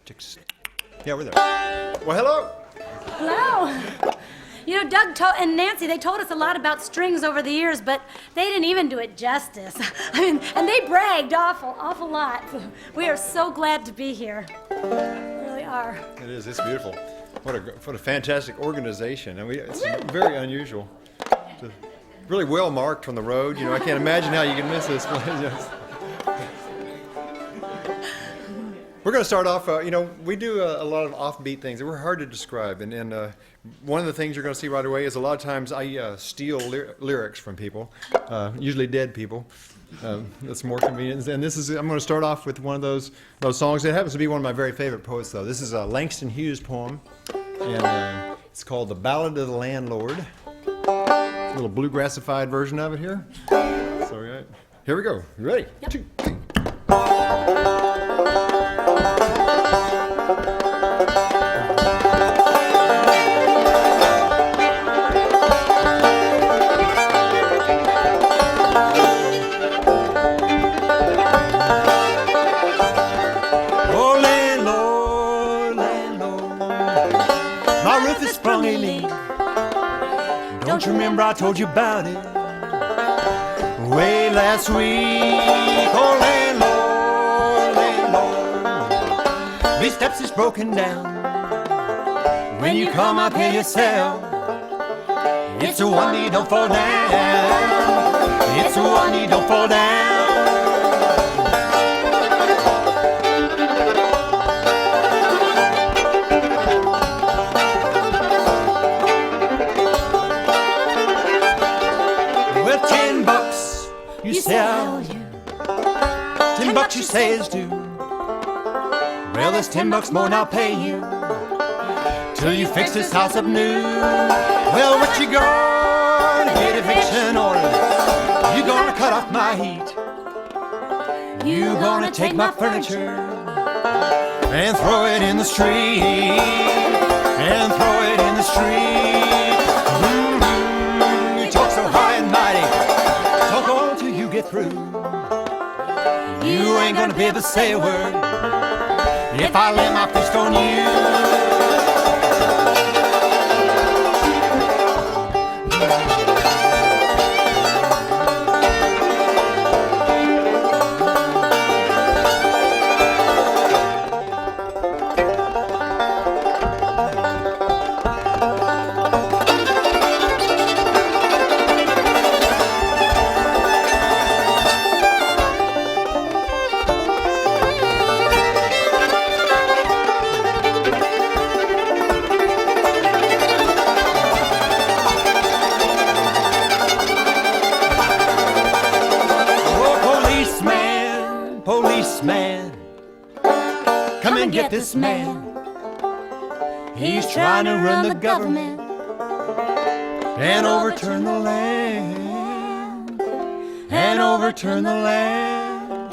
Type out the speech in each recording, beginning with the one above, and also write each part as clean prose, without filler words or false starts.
Chicks. Yeah, we're there. Well, hello. Hello. You know, Doug and Nancy, they told us a lot about strings over the years, but they didn't even do it justice. I mean, and they bragged awful lot. We are so glad to be here. We really are. It is. It's beautiful. What a fantastic organization. And it's very unusual. It's really well marked from the road. You know, I can't imagine how you can miss this place. We're going to start off, you know, we do a lot of offbeat things that were hard to describe. And one of the things you're going to see right away is a lot of times I steal lyrics from people, usually dead people. That's more convenient. And I'm going to start off with one of those songs. It happens to be one of my very favorite poets, though. This is a Langston Hughes poem, and it's called The Ballad of the Landlord. A little bluegrassified version of it here. So, here we go. You ready? Yep. 2, 3. Don't you remember I told you about it way last week? Oh, landlord, these steps is broken down. When you come up here yourself, it's a one knee, don't fall down. It's a one knee, don't fall down. Sell you. $10 you say is due. Well, there's $10 more and I'll pay you till you fix this house up new. Well, what you gonna get eviction order? You gonna cut off my heat? You gonna take my furniture and throw it in the street? And throw it in the street. You talk so high and mighty. Get through. You ain't gonna be able to say a word if I lay my fist on you. Get this man, he's trying to run the government and overturn the land, and overturn the land.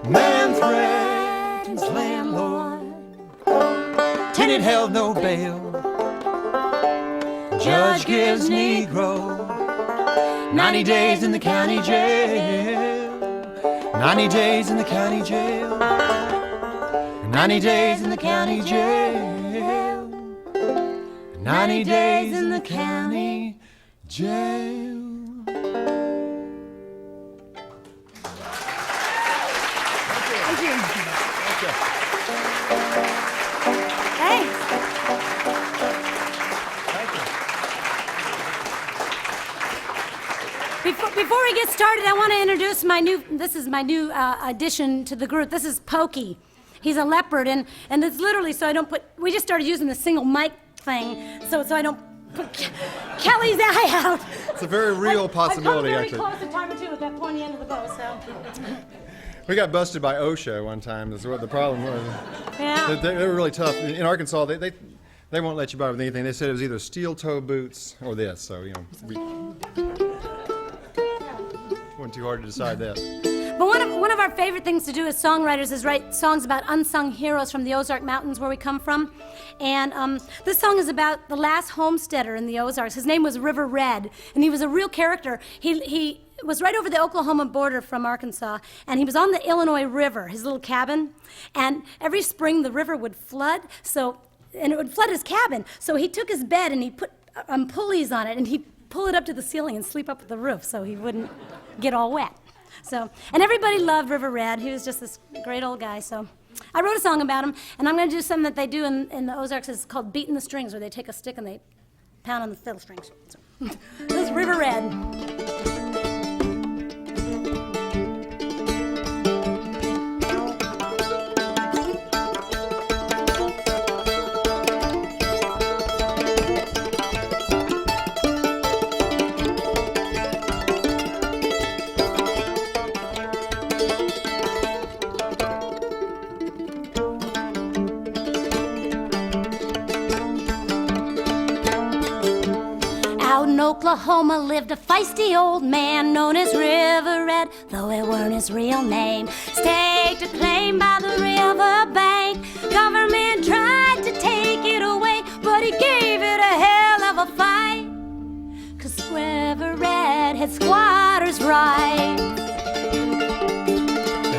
Man threatens landlord, tenant held no bail. Judge gives Negro 90 days in the county jail. 90 days in the county jail. 90 days in the county jail. 90 days in the county jail. Before we get started, I want to introduce this is my new addition to the group. This is Pokey. He's a leopard, and it's literally so I don't we just started using the single mic thing, so I don't put Kelly's eye out. It's a very real possibility, actually. I come very close a time or two with that pointy end of the bow, so. We got busted by OSHA one time, that's what the problem was. Yeah. They were really tough. In Arkansas, they won't let you buy with anything. They said it was either steel toe boots or this, so, you know. Wasn't too hard to decide that. But one one of our favorite things to do as songwriters is write songs about unsung heroes from the Ozark Mountains where we come from. And this song is about the last homesteader in the Ozarks. His name was River Red, and he was a real character. He was right over the Oklahoma border from Arkansas, and he was on the Illinois River, his little cabin. And every spring the river would flood, and it would flood his cabin. So he took his bed and he put pulleys on it, and he'd pull it up to the ceiling and sleep up at the roof so he wouldn't get all wet. So, and everybody loved River Red. He was just this great old guy. So I wrote a song about him, and I'm going to do something that they do in the Ozarks. It's called Beating the Strings, where they take a stick and they pound on the fiddle strings. So, this is River Red. Out in Oklahoma lived a feisty old man known as River Red, though it weren't his real name. Staked a claim by the river bank. Government tried to take it away, but he gave it a hell of a fight. 'Cause River Red had squatters' rights.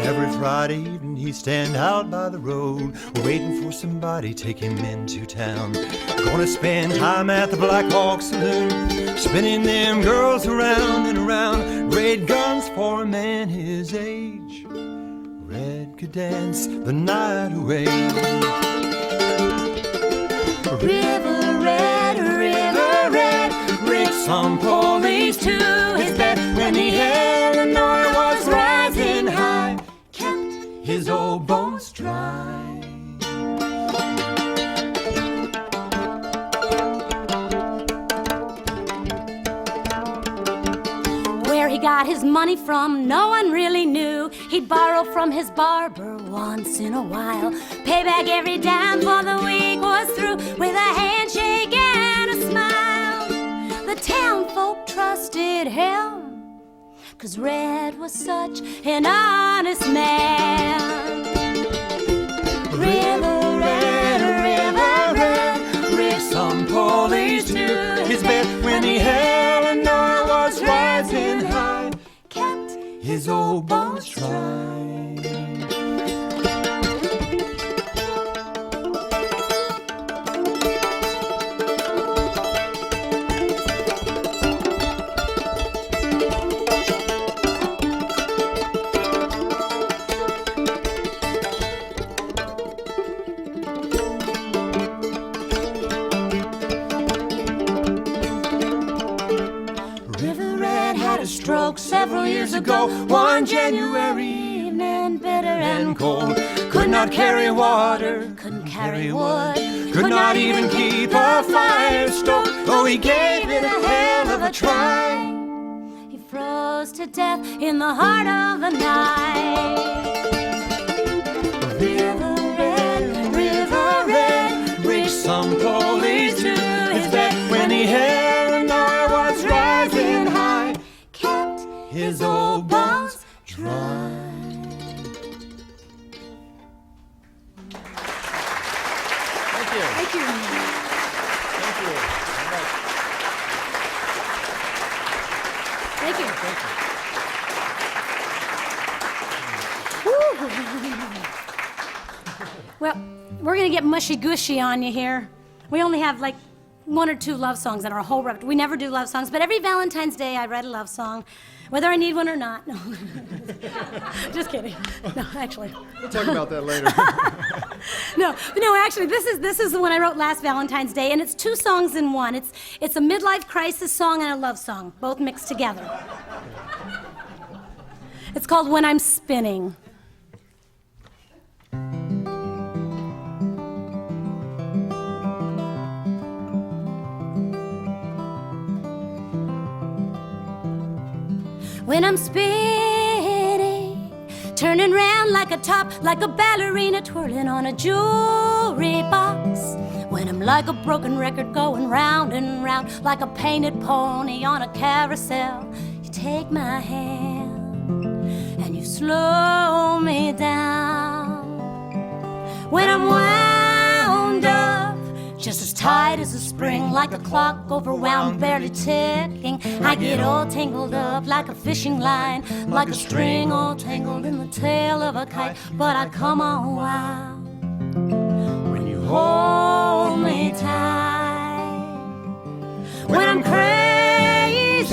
Every Friday evening he'd stand out by the road, waiting for somebody to take him into town. Gonna spend time at the Black Hawk Saloon, spinning them girls around and around. Great guns for a man his age. Red could dance the night away. River Red, River Red, Rick some police to his bed when the Illinois was rising high. kept His old bones dry. Where he got his money from, no one really knew. He'd borrow from his barber once in a while, pay back every dime before the week was through, with a handshake and a smile. The town folk trusted him, 'cause Red was such an honest man. River Red, River Red, Rick some police to his bed when the Illinois was rising high. kept His old bones dry. River Red had a stroke several years ago, one January evening, bitter and cold. Could not carry water, Couldn't carry wood, could not even keep a fire stoked, though he gave it a hell of a try. He froze to death in the heart of the night. River Red, River Red, Rick some police to his bed when the Illinois was rising high. kept His old bones dry. Thank you. Thank you. Thank you. Thank you. Thank you. Well, we're gonna get mushy-gushy on you here. We only have like 1 or 2 love songs in our whole repertoire. We never do love songs, but every Valentine's Day I write a love song, whether I need one or not. No, just kidding. No, actually, We'll talk about that later. no. Actually, this is the one I wrote last Valentine's Day, and it's 2 songs in one. It's a midlife crisis song and a love song, both mixed together. It's called When I'm Spinning. When I'm spinning, turning round like a top, like a ballerina twirling on a jewelry box. When I'm like a broken record going round and round, like a painted pony on a carousel, you take my hand and you slow me down. When I'm wound up, just as tight as a spring, like a clock overwound, barely ticking, I get all tangled up like a fishing line, like a string all tangled in the tail of a kite. But I come unwound when you hold me tight. When I'm crazy,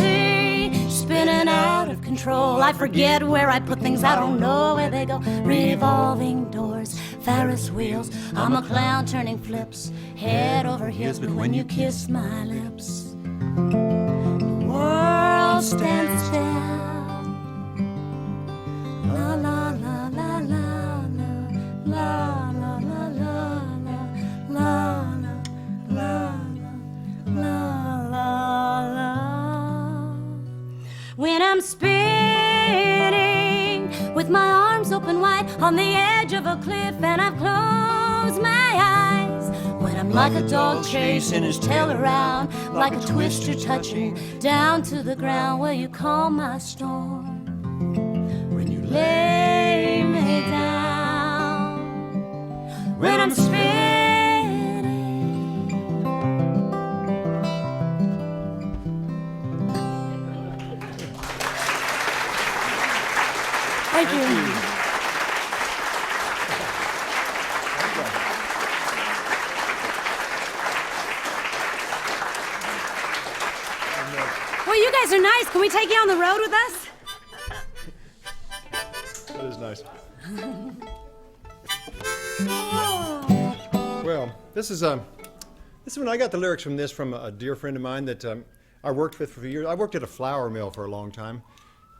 spinning out of control, I forget where I put things, I don't know where they go. Revolving doors, Ferris wheels, I'm a clown turning flips, head over heels. But when you kiss my lips, the world stands still. La la la la la la la la la la la la la. When I'm spinning with my arms open wide on the edge of a cliff and I've closed my eyes, when I'm like a dog chasing his tail around, like a twister touching down to the ground, where you calm my storm when you lay me down. When I'm spinning. Thank you. Well, you guys are nice. Can we take you on the road with us? That is nice. Well, this is when I got the lyrics from this from a dear friend of mine that I worked with for a few years. I worked at a flour mill for a long time,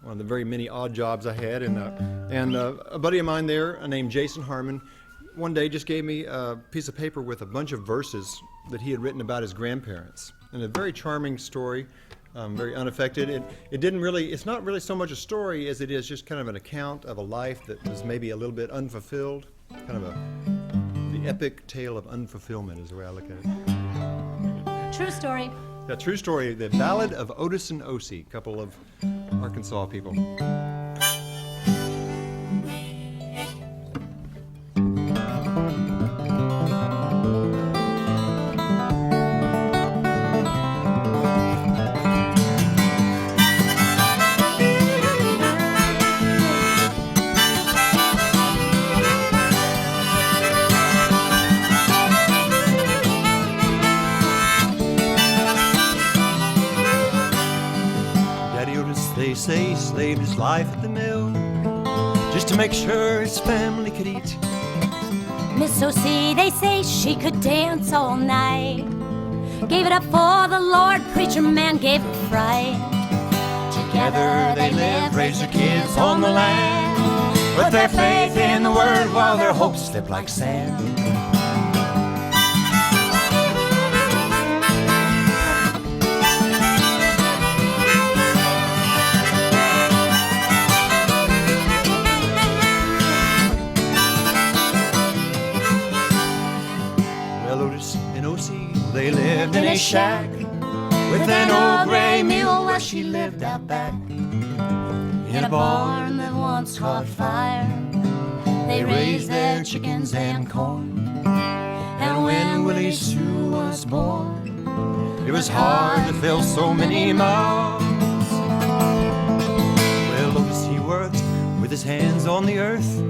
one of the very many odd jobs I had, and a buddy of mine there named Jason Harmon one day just gave me a piece of paper with a bunch of verses that he had written about his grandparents, and a very charming story, very unaffected. It didn't really, it's not really so much a story as it is just kind of an account of a life that was maybe a little bit unfulfilled, kind of the epic tale of unfulfillment is the way I look at it. True story. Yeah, true story, the Ballad of Otis and Osie, a couple of Arkansas people. They say he slaved his life at the mill just to make sure his family could eat. Miss O.C., they say she could dance all night. Gave it up for the Lord, preacher man gave it fright. Together they live, raise their kids on the land, put their faith in the word while their hopes slip like sand. They lived in a shack with an old gray mule where she lived out back. In a barn that once caught fire, they raised their chickens and corn. And when Willie Sue was born, it was hard to fill so many mouths. Well, Otis, he worked with his hands on the earth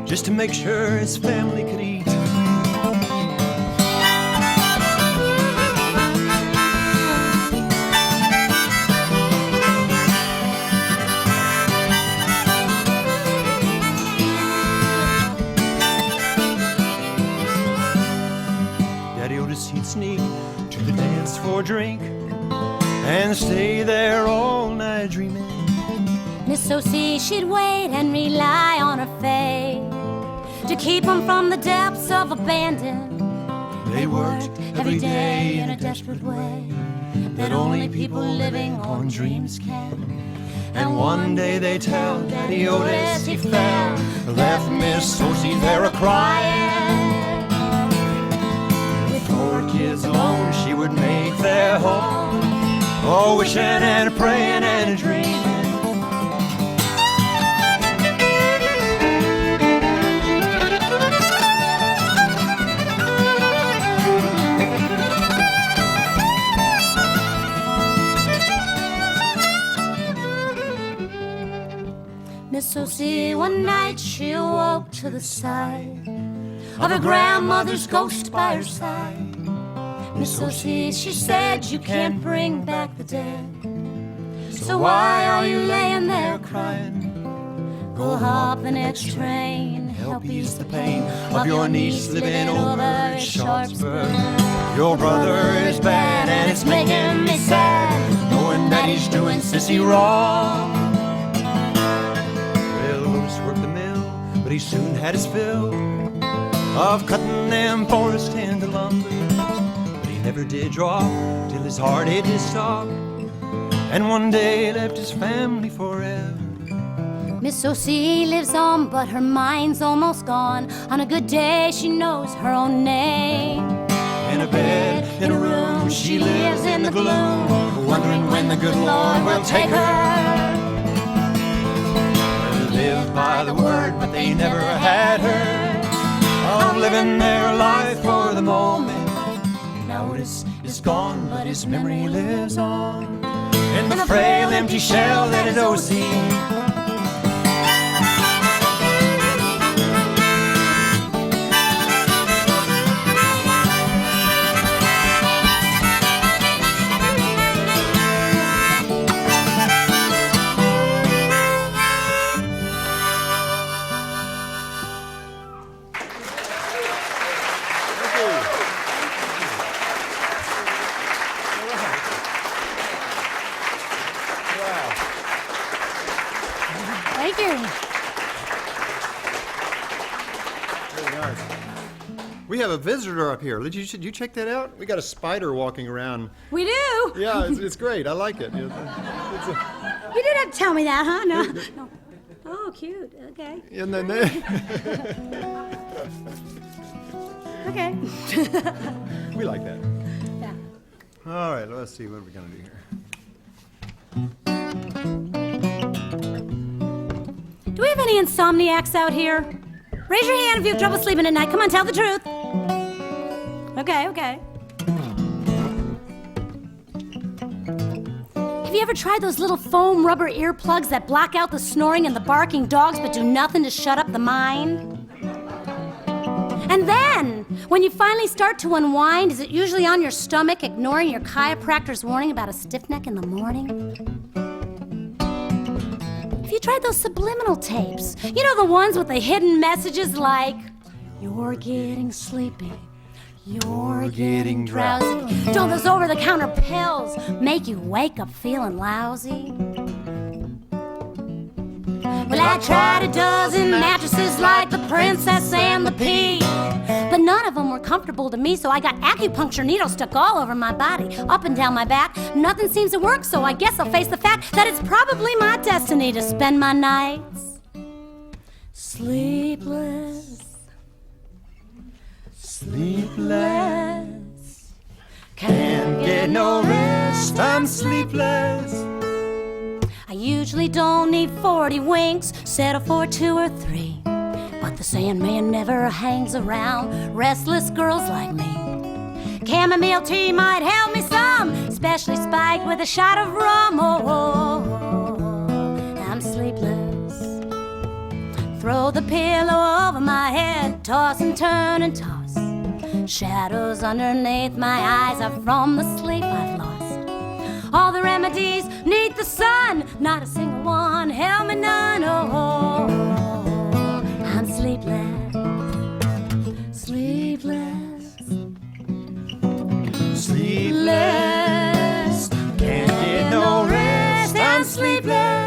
just to make sure his family could eat. He'd sneak to the dance for a drink and stay there all night dreaming. Miss O.C., she'd wait and rely on her faith to keep him from the depths of abandon. They worked every day in a desperate way that only people living on dreams can. And one day they tell Daddy Otis he fell, left Miss O.C. there a-crying. Kids alone, she would make their home, oh, wishing and praying and dreaming. O.C. one night she awoke to the sight of her grandmother's ghost by her side. Miss O.C., she said, you can't bring back the dead, so why are you laying there crying? Go hop the next train, help ease the pain of your niece living over in Sharpsburg. Your brother is bad and it's making me sad, knowing that he's doing sissy wrong. Well, Otis worked the mill, but he soon had his fill of cutting them forests into lumber. But he never did draw till his heart ate his stock, and one day left his family forever. Miss O.C. lives on, but her mind's almost gone. On a good day, she knows her own name. In a bed, in a room, she lives in the gloom, wondering when the good Lord will take her. They lived by the word, but they never had her of living their life for the moment. Now Otis is gone, but his memory lives on in the frail, empty shell that is O.C. Thank you. Very nice. We have a visitor up here. Did you check that out? We got a spider walking around. We do? Yeah, it's great. I like it. You didn't have to tell me that, huh? No. No. Oh, cute. Okay. And then Okay. we like that. Yeah. All right, let's see what we're gonna do here. Do we have any insomniacs out here? Raise your hand if you have trouble sleeping at night. Come on, tell the truth. Okay, okay. Have you ever tried those little foam rubber earplugs that block out the snoring and the barking dogs but do nothing to shut up the mind? And then, when you finally start to unwind, is it usually on your stomach, ignoring your chiropractor's warning about a stiff neck in the morning? Have you tried those subliminal tapes? You know, the ones with the hidden messages like, you're getting sleepy, you're getting drowsy. Don't those over-the-counter pills make you wake up feeling lousy? Well, I tried a dozen mattresses like the Princess and the Pea, but none of them were comfortable to me, so I got acupuncture needles stuck all over my body, up and down my back. Nothing seems to work, so I guess I'll face the fact that it's probably my destiny to spend my nights sleepless. Sleepless. Can't get no rest, I'm sleepless. I usually don't need 40 winks, settle for 2 or 3. But the Sandman never hangs around restless girls like me. Chamomile tea might help me some, especially spiked with a shot of rum. I'm sleepless. Throw the pillow over my head, toss and turn and toss. Shadows underneath my eyes are from the sleep I've lost. All the remedies need the sun, not a single one help me none. I'm sleepless, sleepless, sleepless. Can't get no rest, I'm sleepless.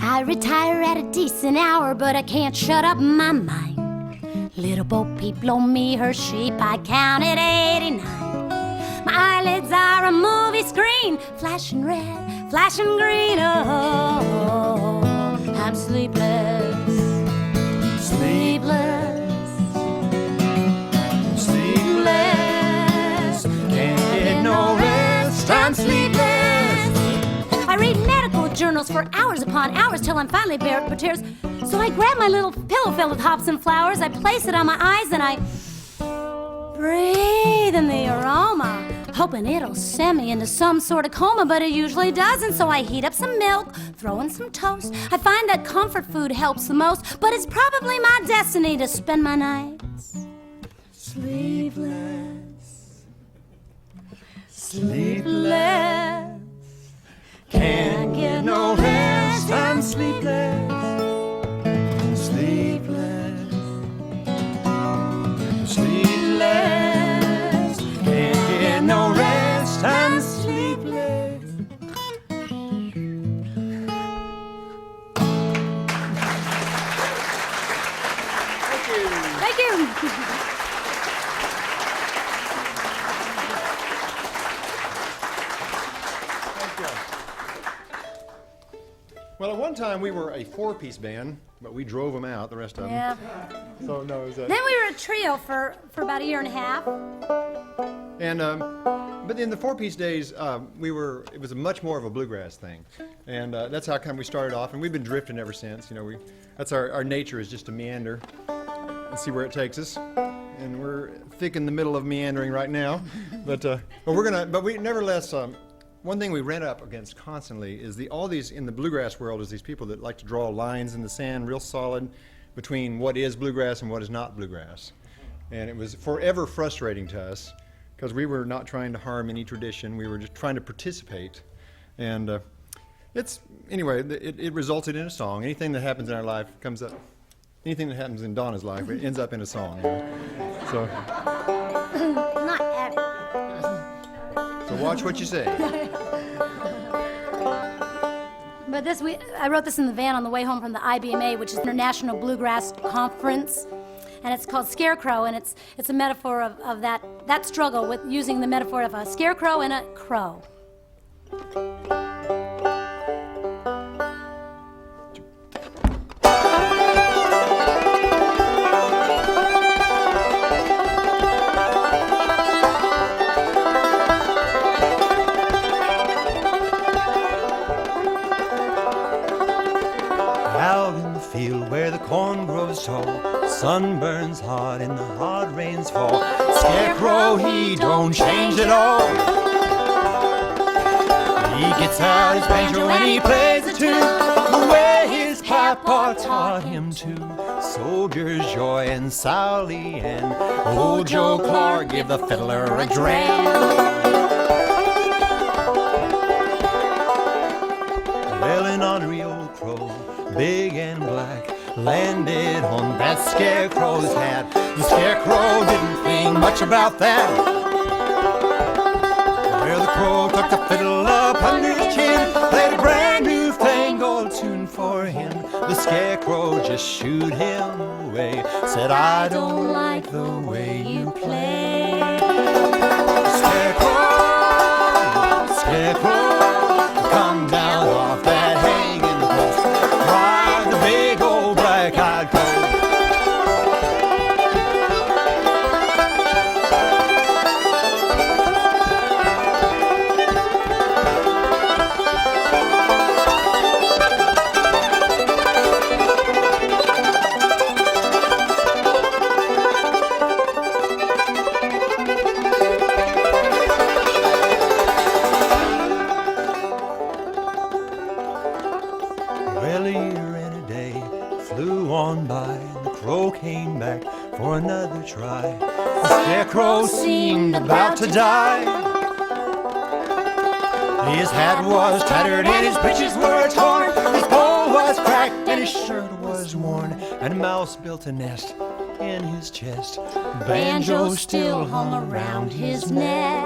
I retire at a decent hour, but I can't shut up my mind. Little Bo Peep blow me her sheep, I counted 89. My eyelids are a movie screen, flashing red, flashing green. Oh, I'm sleepless, sleepless, sleepless. Can't get no journals for hours upon hours till I'm finally bare with tears. So I grab my little pillow filled with hops and flowers, I place it on my eyes, and I breathe in the aroma, hoping it'll send me into some sort of coma, but it usually doesn't. So I heat up some milk, throw in some toast. I find that comfort food helps the most, but it's probably my destiny to spend my nights sleepless, sleepless. Can't get no rest, I'm sleepless, sleepless, sleepless. Can't get no rest, I'm sleepless. Thank you. Well, at one time we were a 4-piece band, but we drove them out, the rest of them. Yeah. So no, it was Then we were a trio for about a year and a half. And but in the 4-piece days, it was much more of a bluegrass thing, and that's how come we started off, and we've been drifting ever since. You know, that's our nature is just to meander and see where it takes us, and we're thick in the middle of meandering right now, but we nevertheless. One thing we ran up against constantly is all these in the bluegrass world is these people that like to draw lines in the sand real solid between what is bluegrass and what is not bluegrass. And it was forever frustrating to us because we were not trying to harm any tradition. We were just trying to participate. And it resulted in a song. Anything that happens in our life comes up. Anything that happens in Donna's life, it ends up in a song. You know? So Not at it. So watch what you say. But I wrote this in the van on the way home from the IBMA, which is International Bluegrass Conference, and it's called Scarecrow, and it's a metaphor of that struggle with using the metaphor of a scarecrow and a crow. Where the corn grows tall, sun burns hot and the hard rains fall. Scarecrow, he don't change at all. He gets out his banjo and he plays a tune the way his papa taught him to. Soldier's Joy and Sally and old Joe Clark give the fiddler a dram. Well, an ornery old crow, big and black, landed on that scarecrow's hat. The scarecrow didn't think much about that. Well, the crow took the fiddle up under his chin, played a brand new fangled tune for him. The scarecrow just shooed him away, said, I don't like the way you play. Scarecrow, scarecrow, come down off that hanging post, ride the big old black-eyed colt. Well, a year and a day flew on by, and the crow came back for another try. The scarecrow seemed about to die. His hat was tattered and his breeches were torn, his bow was cracked and his shirt was worn, and a mouse built a nest in his chest. Banjo still hung around his neck.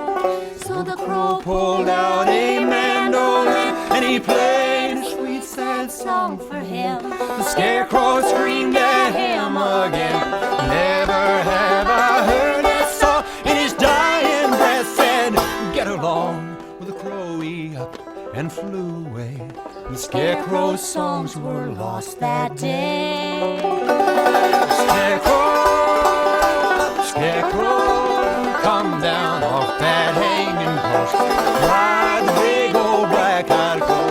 So the crow pulled out a mandolin and he played a sweet sad song for him. The scarecrow screamed at him again. Never have I heard that song. In his dying breath said, get along. Well, the crow he up and flew away. The scarecrow's songs were lost that day. Scarecrow, scarecrow, come down off that hanging post, ride the big old black-eyed colt.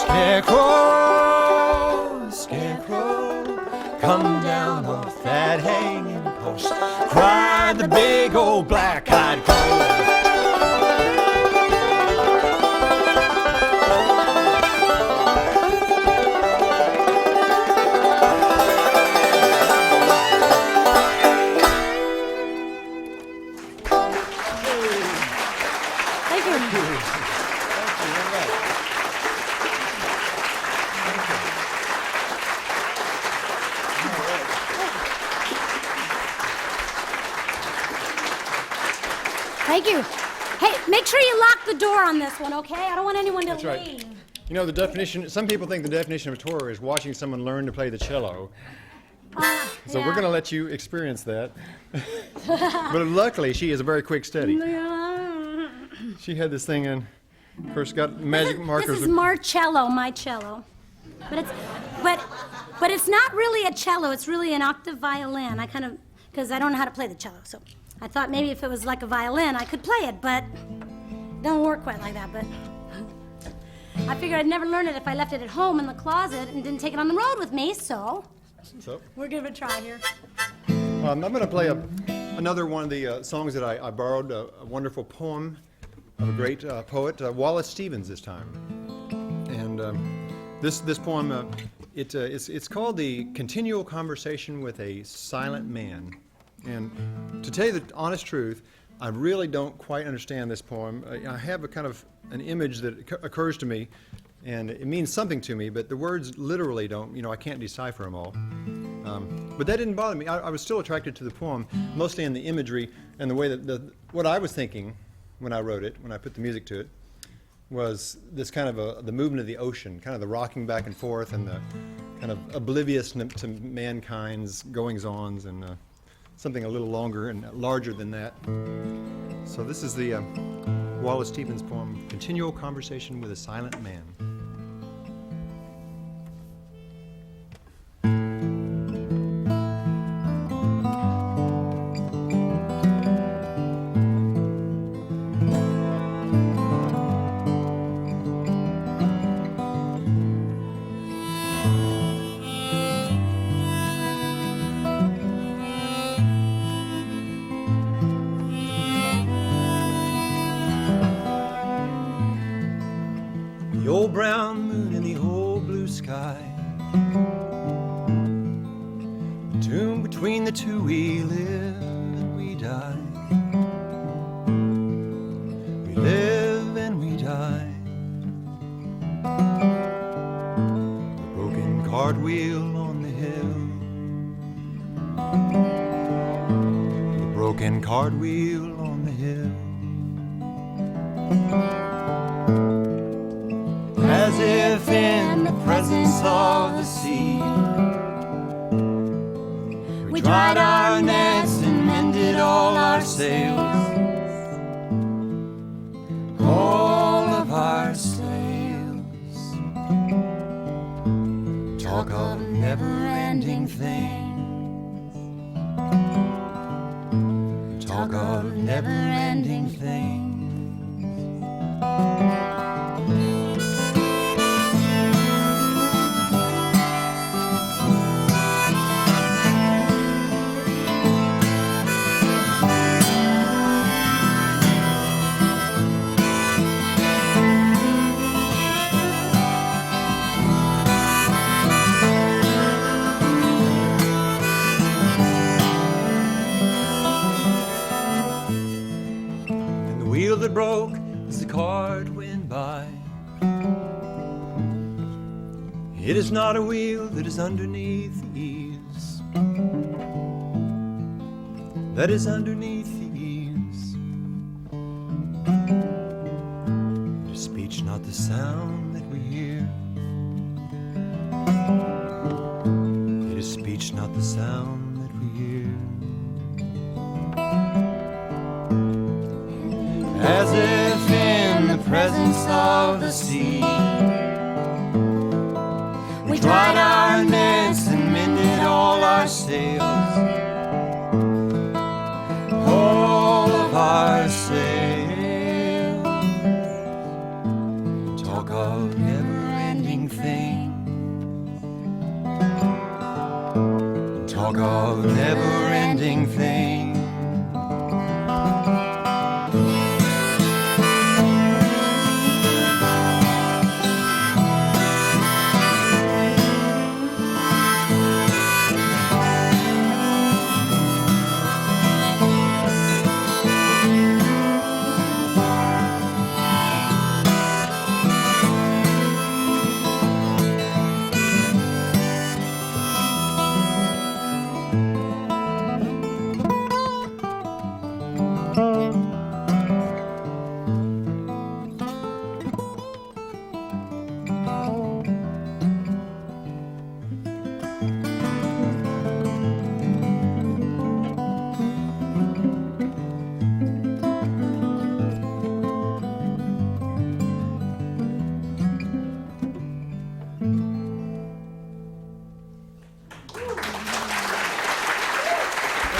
Scarecrow, Scarecrow, come down off that hanging post, cried the big old black-eyed crow. Thank you. Thank you. Hey, make sure you lock the door on this one, okay? I don't want anyone to That's right. leave. You know, the definition, some people think the definition of a tour is watching someone learn to play the cello. So we're going to let you experience that. But luckily, she is a very quick study. She had this thing and, of course, got magic markers. This is Marcello, my cello. But it's not really a cello, it's really an octave violin. Because I don't know how to play the cello, so I thought maybe if it was like a violin, I could play it, but it don't work quite like that, but I figured I'd never learn it if I left it at home in the closet and didn't take it on the road with me, so So, we're gonna try here. I'm going to play another one of the songs that I borrowed, a wonderful poem of a great poet, Wallace Stevens this time. And this poem, it's called The Continual Conversation with a Silent Man. And to tell you the honest truth, I really don't quite understand this poem. I have a kind of an image that occurs to me, and it means something to me, but the words literally don't, I can't decipher them all. But that didn't bother me. I was still attracted to the poem, mostly in the imagery and the way that what I was thinking when I wrote it, when I put the music to it, was this kind of the movement of the ocean, kind of the rocking back and forth and the kind of oblivious to mankind's goings-ons and something a little longer and larger than that. So this is the Wallace Stevens poem, Continual Conversation with a Silent Man. The old brown moon and the old blue sky, tomb between the two, we live and we die. We live and we die. The broken cartwheel on the hill, the broken cartwheel on the hill. As if in the presence of the sea, we dried our nets and mended all our sails, all of our sails. Talk of never-ending things, talk of never-ending things. Wheel that broke as the cart went by. It is not a wheel that is underneath the eaves, that is underneath the eaves. It is speech, not the sound that we hear. It is speech, not the sound that we hear. As if in the presence of the sea, we dried our nets and mended all our sails, all of our sails. Talk of never-ending talk of never-ending thing.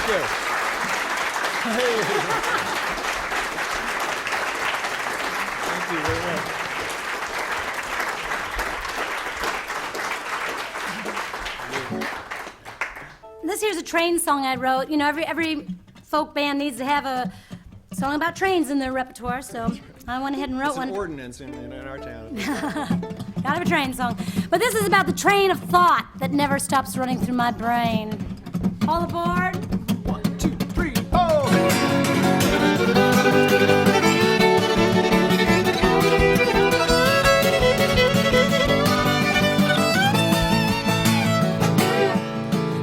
Thank you. Thank you very much. This here's a train song I wrote. You know, every folk band needs to have a song about trains in their repertoire, so I went ahead and wrote It's an one. ordinance in our town. Gotta have a train song. But this is about the train of thought that never stops running through my brain. All aboard. 1, 2, 3, oh!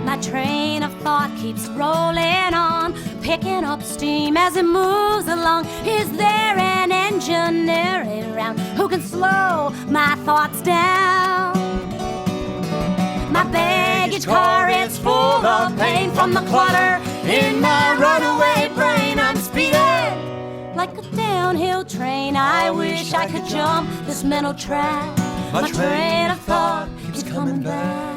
My train of thought keeps rolling on, picking up steam as it moves along. Is there an engineer around who can slow my thoughts down? My baggage car is full of pain from the clutter in my runaway brain. I'm speeding like a downhill train. I wish I could jump this mental track. My train of thought keeps coming back.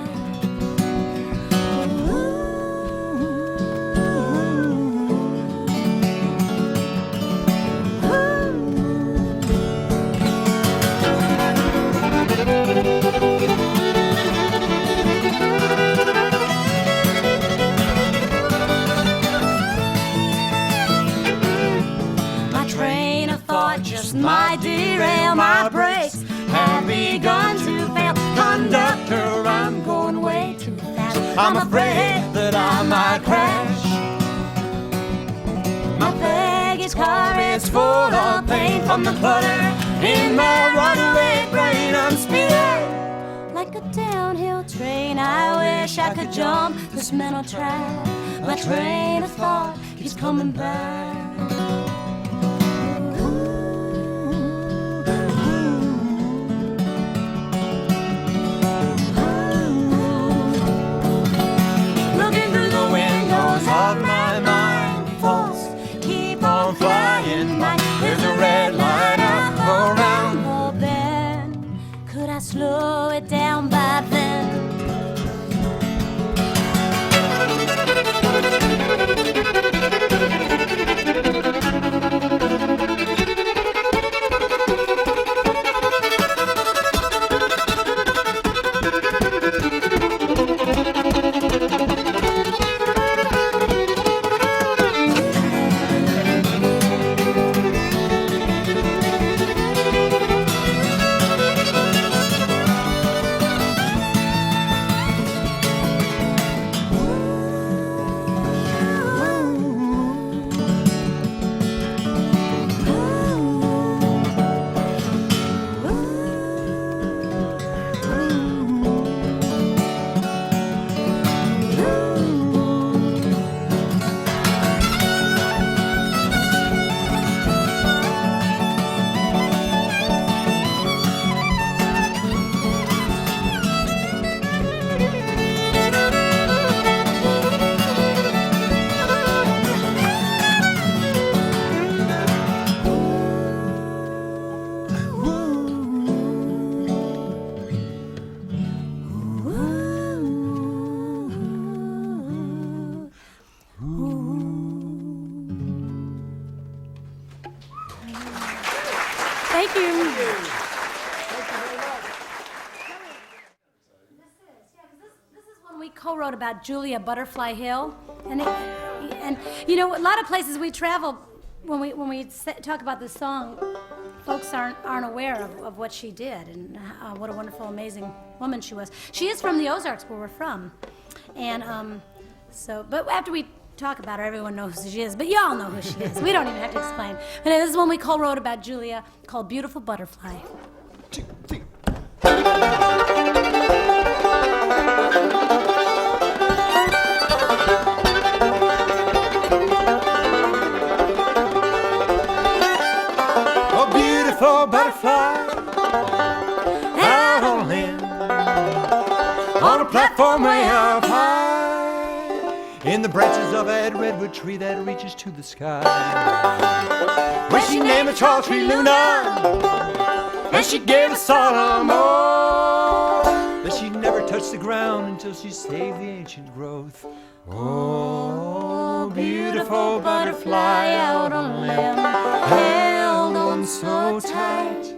Just might derail. My brakes have begun to fail. Conductor, I'm going way too fast. I'm afraid that I might crash. My baggage car is full of pain from the clutter in my runaway brain. I'm speeding like a downhill train. I wish I could jump this mental track. My train of thought keeps coming back. Of my mind, thoughts keep on flying by. There's a red light up around the bend. Could I slow it down by then? Thank you. This is one we co-wrote about Julia Butterfly Hill, and you know, a lot of places we travel, when we talk about this song, folks aren't aware of what she did and what a wonderful, amazing woman she was. She is from the Ozarks, where we're from, and but after we talk about her, everyone knows who she is. But y'all know who she is. We don't even have to explain. But this is one we co-wrote about Julia, called "Beautiful Butterfly." 2, 3. A beautiful butterfly out on a limb, on a platform way up high, in the branches of that redwood tree that reaches to the sky. When she named the tall tree Luna, and she gave us all a more, that she never touched the ground until she saved the ancient growth. Oh, beautiful butterfly out on a limb, held on so tight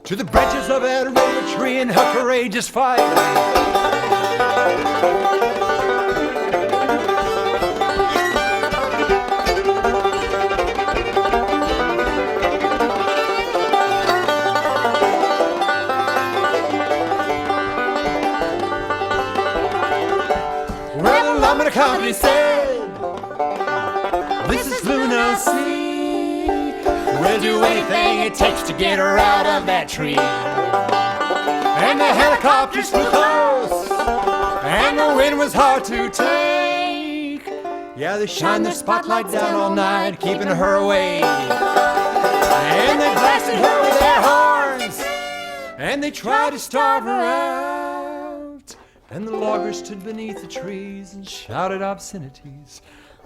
to the branches of that redwood tree in her courageous fight. The company said, this is Luna C. We'll do anything it takes to get her out of that tree. And the helicopters flew close, and the wind was hard to take. Yeah, they shined their spotlight down all night, keeping her away. And they blasted her with their horns, and they tried to starve her out. And the loggers stood beneath the trees and shouted obscenities.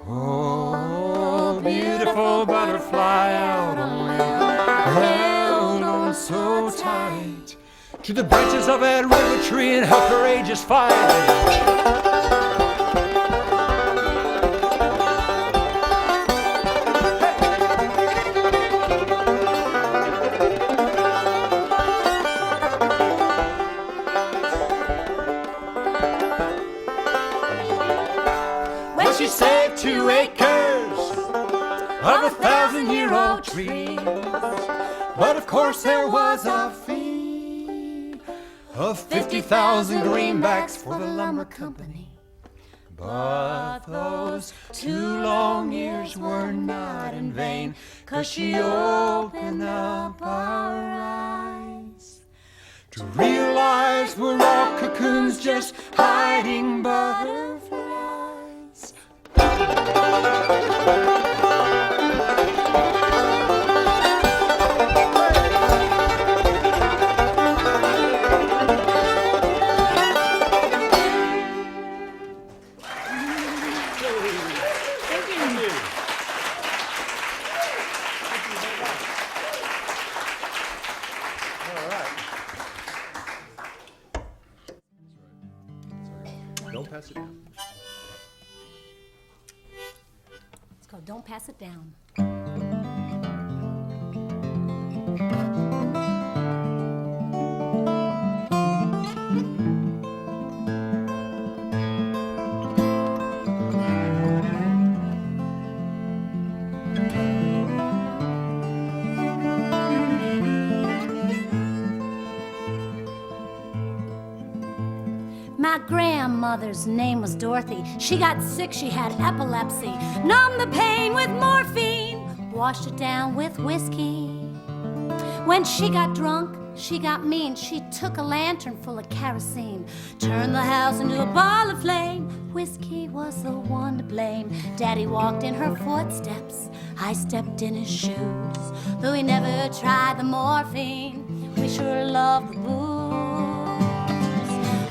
Oh, beautiful butterfly out on a limb, held on so tight to the branches of that redwood tree in her courageous fight. She saved 2 acres of 1,000-year-old trees, but of course there was a fee of 50,000 greenbacks for the lumber company. But those 2 long years were not in vain, 'cause she opened up our eyes to realize we're all cocoons just hiding butterflies. Don't pass it down. It's called "Don't Pass It Down." My grandmother's name was Dorothy. She got sick, she had epilepsy. Numbed the pain with morphine, washed it down with whiskey. When she got drunk, she got mean. She took a lantern full of kerosene, turned the house into a ball of flame. Whiskey was the one to blame. Daddy walked in her footsteps, I stepped in his shoes. Though he never tried the morphine, we sure loved the booze.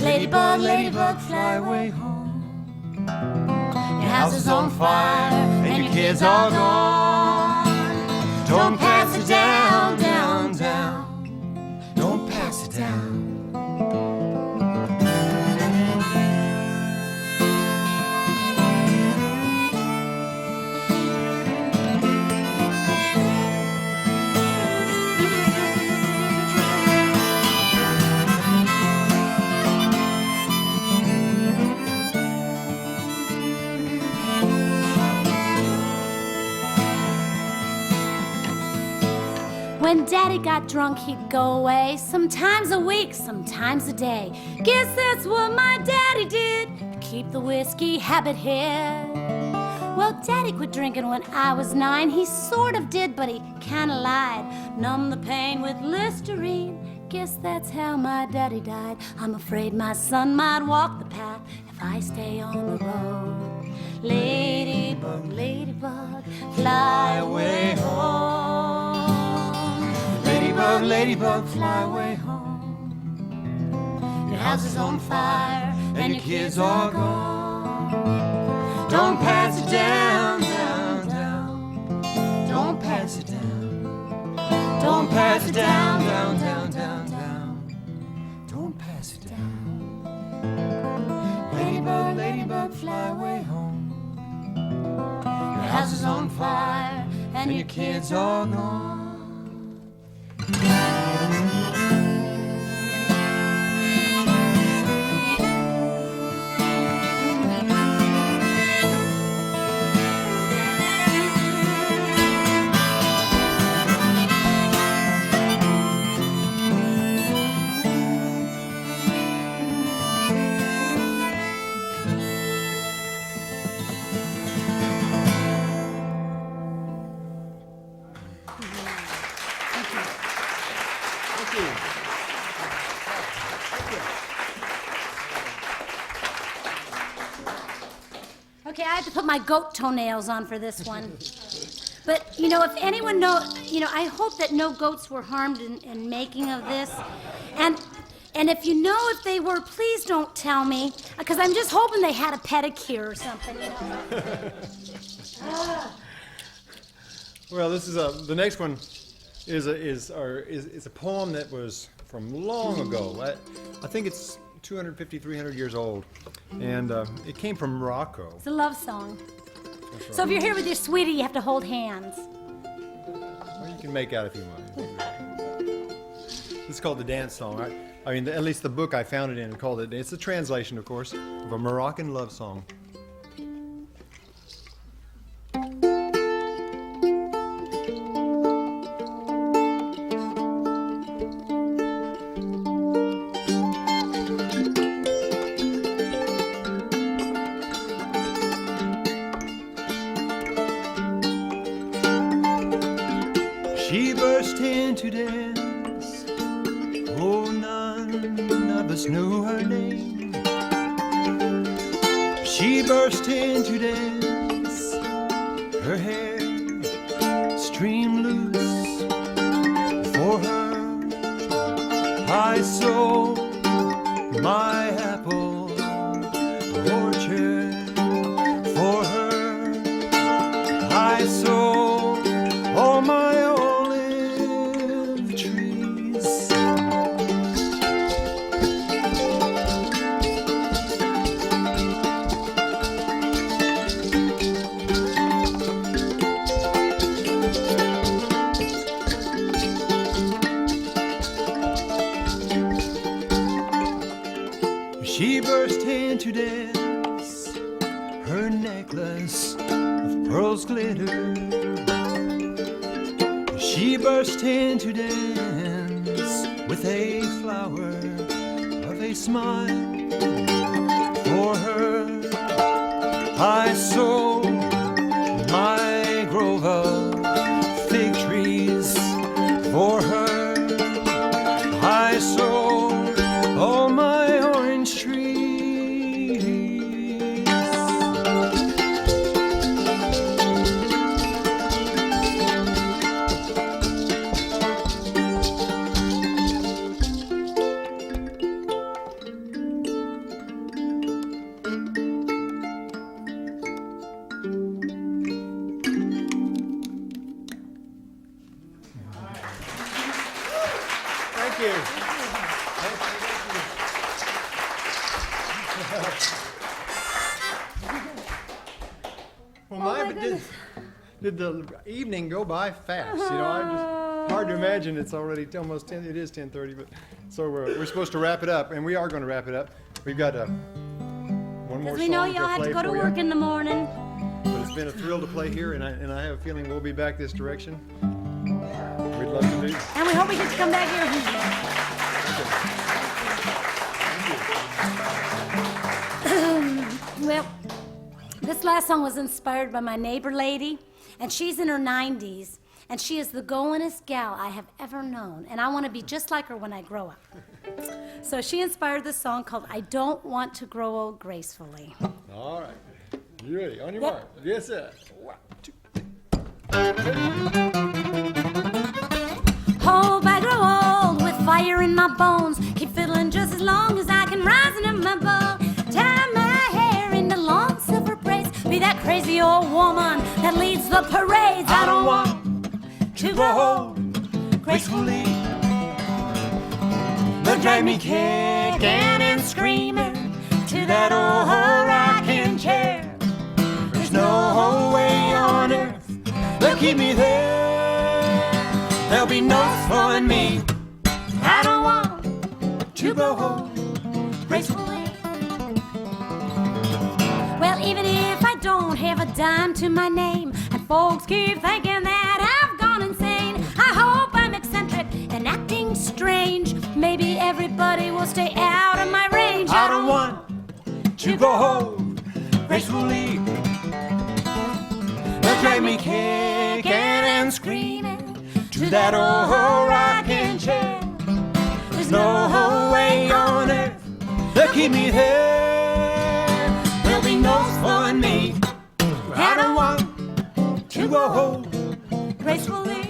Ladybug, ladybug, fly away home. Your house is on fire and your kids are gone. Don't pass it down, down, down. Don't pass it down. Daddy got drunk, he'd go away. Sometimes a week, sometimes a day. Guess that's what my daddy did to keep the whiskey habit hid. Well, Daddy quit drinking when I was 9. He sort of did, but he kinda lied. Numb the pain with Listerine. Guess that's how my daddy died. I'm afraid my son might walk the path if I stay on the road. Ladybug, ladybug, fly away home. Ladybug, ladybug, fly away home. Your house is on fire and your kids are gone. Don't pass it down, down, down. Don't pass it down. Don't pass it down, down, down, down, down. Don't pass it down. Ladybug, ladybug, fly away home. Your house is on fire and your kids are gone. Okay, I have to put my goat toenails on for this one. But, if anyone I hope that no goats were harmed in making of this. And if you know if they were, please don't tell me, because I'm just hoping they had a pedicure or something, Well, this is the next one is a poem that was from long ago. I think it's 250, 300 years old, and it came from Morocco. It's a love song. That's right. So if you're here with your sweetie, you have to hold hands. Well, you can make out if you want. It's called the dance song. I mean, at least the book I found it in called it. It's a translation, of course, of a Moroccan love song. She burst into dance. Oh, none of us knew her name. She burst into dance. Her hair streamed loose. For her, I sold my apple orchard. For her, I sold all my olive trees. She burst into dance. Her necklace of pearls glitter. She burst into dance with a flower of a smile. For her, I sold my grove of fig trees. For her, I sold all my orange trees. Thank you. Well, my did the evening go by fast? Hard to imagine it's already almost 10. It is 10:30, but so we're supposed to wrap it up, and we are going to wrap it up. We've got one more Because we song know y'all have play to go to for you. work in the morning. But it's been a thrill to play here, and I have a feeling we'll be back this direction. We'd love to do. And we hope we get to come back here. Well, this last song was inspired by my neighbor lady, and she's in her 90s, and she is the goingest gal I have ever known, and I want to be just like her when I grow up. So she inspired this song called I Don't Want to Grow Old Gracefully. All right. You ready? On your Yep. mark. Yes, sir. 1, 2. Hope I grow old with fire in my bones. Keep fiddling just as long as I can rise into my boat. Tie my hair into long silver braids. Be that crazy old woman that leads the parades. I don't want to grow old gracefully. But drive me kicking and screaming to that old rocking chair. There's no way on earth they'll keep me there. There'll be no slowing me. I don't want to grow old gracefully. Well, even if I don't have a dime to my name, and folks keep thinking that I've gone insane, I hope I'm eccentric and acting strange. Maybe everybody will stay out of my range. I don't want to grow old gracefully. They'll drag me kicking and screaming to that old rocking chair. There's no way on earth they'll keep me there. There'll be no slowing me. I don't want to grow old gracefully.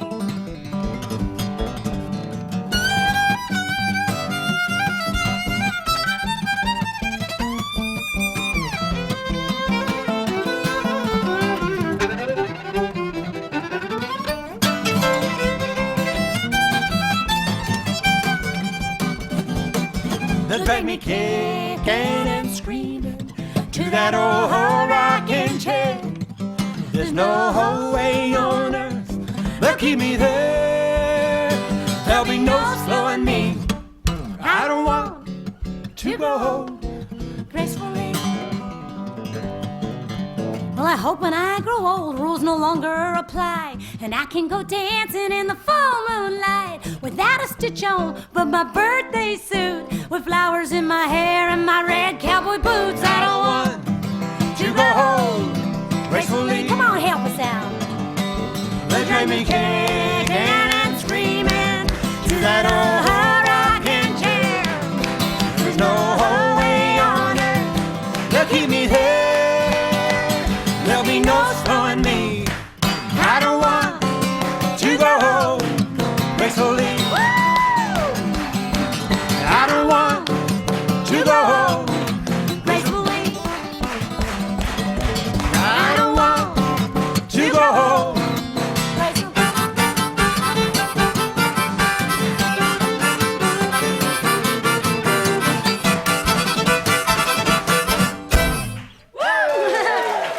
They'll drag me kicking and screaming to that old rocking chair. There's no way on earth they'll keep me there. There'll be no slowing me. I don't want to grow old gracefully. Well, I hope when I grow old, rules no longer apply, and I can go dancing in the full moonlight without a stitch on but my birthday suit, with flowers in my hair and my red cowboy boots. I don't want to grow old gracefully. Come on, help us out. They drag me kicking and screaming to that old rocking chair. There's no way on earth they'll keep me there. There'll be no slowing me. I don't want to grow old gracefully. I don't want to grow old Gracefully. I don't want to grow old.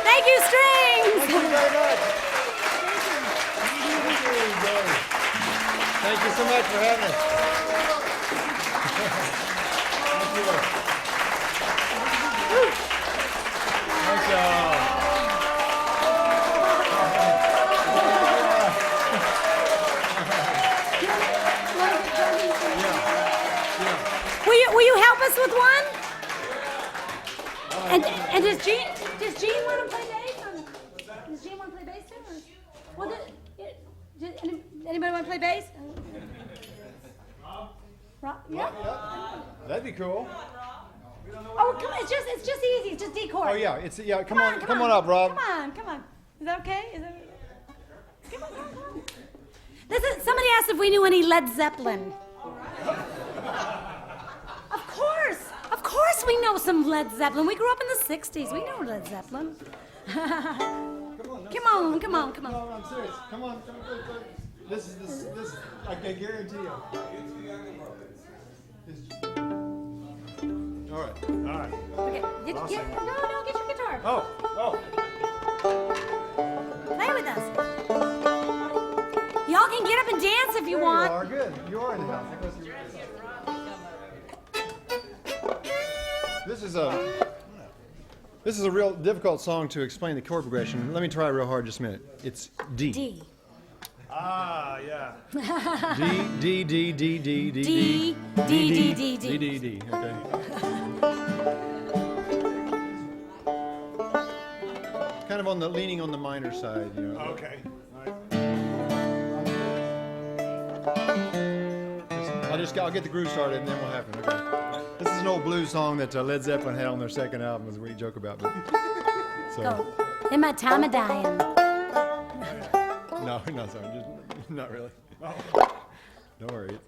Thank you, Strings. Thank you very much. Thank you so much for having us. Thank you. Thank y'all. Will you help us with one? And does Gene want to play bass? Does Gene want to play bass too? Well, anybody want to play bass? Rob? Yeah. That'd be cool. Oh, come on! It's just easy. It's just D chord. Oh yeah, come on up, Rob. Come on. Is that okay? Come on. Listen, somebody asked if we knew any Led Zeppelin. Of course we know some Led Zeppelin. We grew up in the 60s. We know Led Zeppelin. Come on. No, I'm serious. Come on. This. I can guarantee you. All right. Okay. Get your guitar. Oh. Play with us. Y'all can get up and dance if you There want. you are. Good. You are in the house. This is a real difficult song to explain the chord progression. Let me try real hard just a minute. It's D. D. Ah, yeah. D, D, D, D, D, D, D, D, D, D, D, D. D, D, okay. Kind of on the, leaning on the minor side, you know. Okay. All right. I'll get the groove started and then we'll happen. Okay. This is an old blues song that Led Zeppelin had on their second album, as we joke about. But, so Go. In my time of dying. no, sorry, just not really. Don't worry.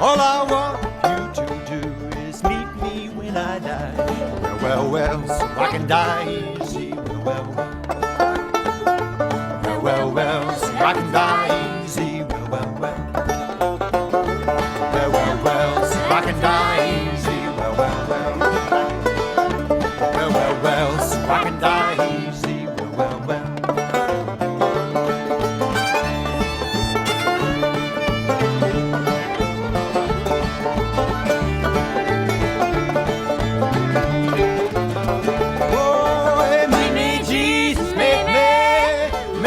All I want you to do is meet me when I die. Well, well, so I can die easy. Well, so I can die easy. Well, so I can die easy. Well, so I can die easy.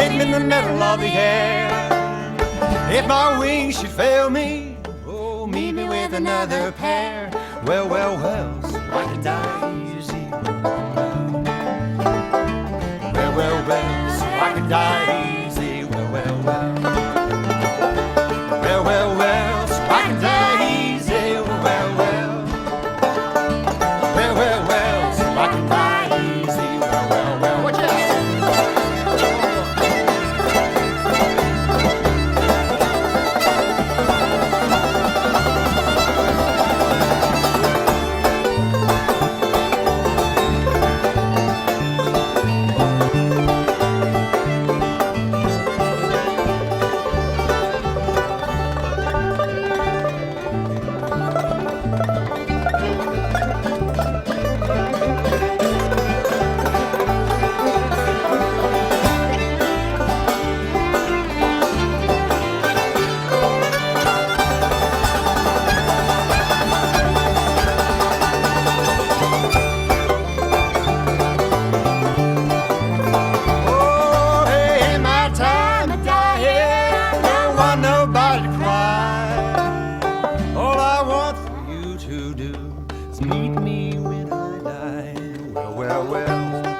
In the middle of the air. If my wings should fail me, oh, meet me with another pair. Well, so I can die easy. Well, so I can die easy. Well, so I can die easy. Well, so I can die easy. Well, watch out.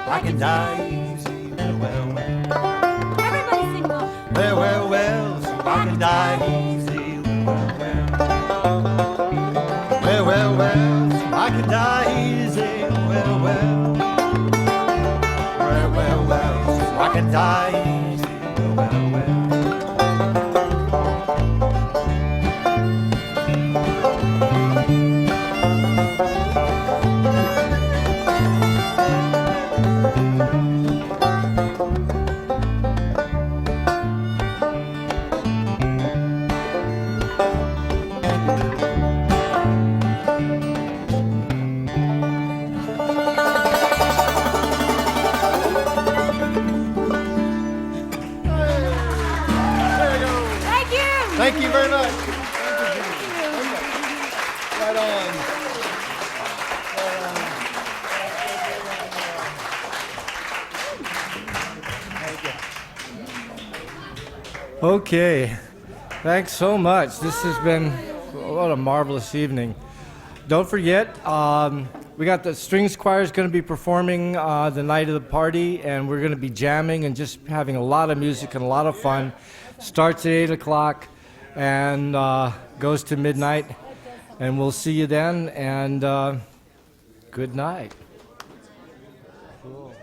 I can die easy. Everybody sing along. Well, so I can die easy. Well, so I can die easy. Well, so I can die easy. Thank you very much. Right on. Okay, thanks so much. This has been what a marvelous evening. Don't forget, we got the Strings Choir is going to be performing the night of the party, and we're going to be jamming and just having a lot of music and a lot of fun. Starts at 8 o'clock and goes to midnight, and we'll see you then, and good night. Cool.